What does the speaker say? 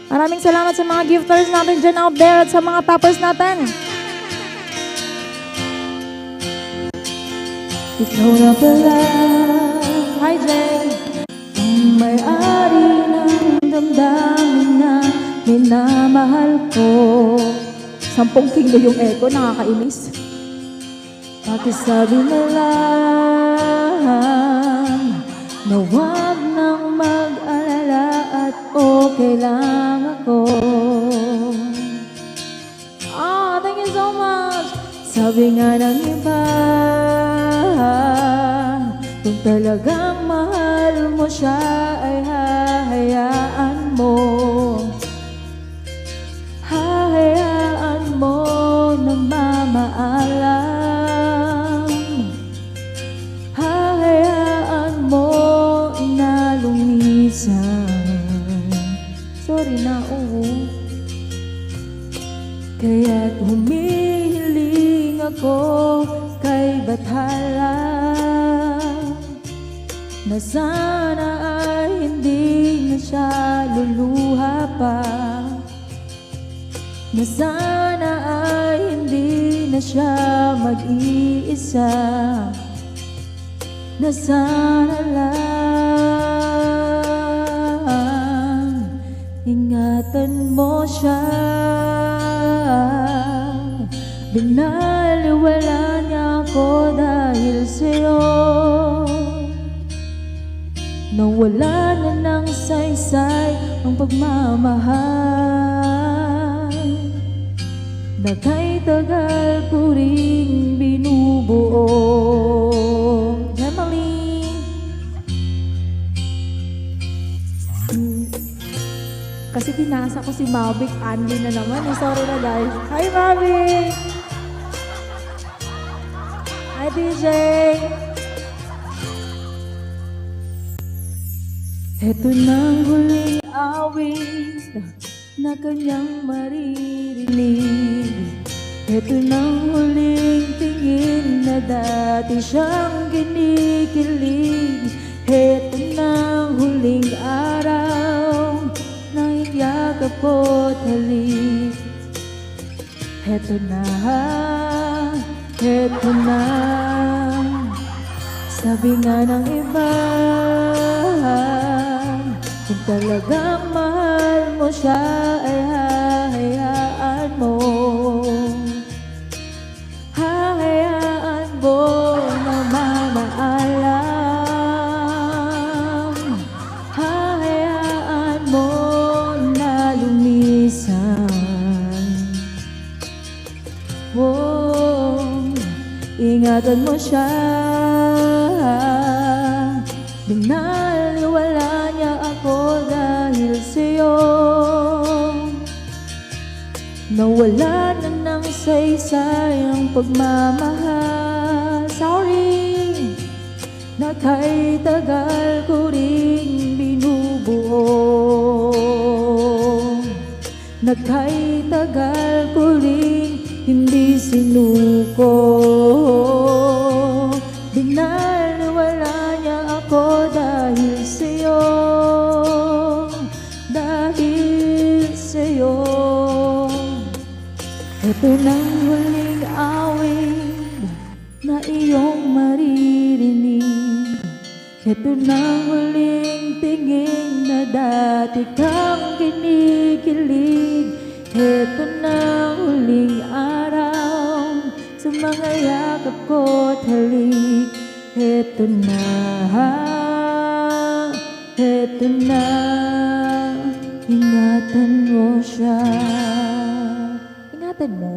Maraming salamat sa mga gifters natin dyan out there at sa mga toppers natin. Ikaw na pala, hi Jay, ang may-ari ng damdamin na minamahal ko. 10 kilo yung echo, nakakainis. Pakisabi na lang na huwag nang mag-alala at okay lang ako. Thank you so much. Sabi nga ng iba, kung talagang mahal mo siya ay hahayaan mo. Hahayaan mo na mamaalam. Hahayaan mo na lumisan. Sorry na, oo. Kaya't humihiling ako kay Bathala na sana ay hindi na siya luluha pa, na sana ay hindi na siya mag-iisa, na sana lang ingatan mo siya. Binaliwala niya ako dahil sa'yo, nawala na ng saysay ang pagmamahal na kay tagal ko ring binubuo. Emily, kasi pinasa ko si Mavic Anli na naman. Sorry na guys. Hi Mavic! Hi DJ! Ito nang huling awit na kanyang maririnig. Ito nang huling tingin na dati siyang kinikilig. Ito nang huling araw na inyakap ko't halik. Ito na, ito na. Sabi nga ng iba, kung talagang mahal mo siya ay hahayaan mo. Hahayaan mo na mamaalam. Hahayaan mo na lumisan. Ingatan mo siya. Binaliwala niya ako dahil sa'yo, nawala na ng saysay ang pagmamahal. Sorry, na kay tagal ko ring binubuo, na kay tagal ko ring hindi sinuko. Binaliwala niya ako dahil sa'yo, dahil sa'yo. Ito nang huling awit na iyong maririnig. Ito nang huling tingin na dati kang kinikilig. Ito nang huling araw sa mga yakap ko't halik. Ito na, ito na. Ingatan mo siya. Ingatan mo.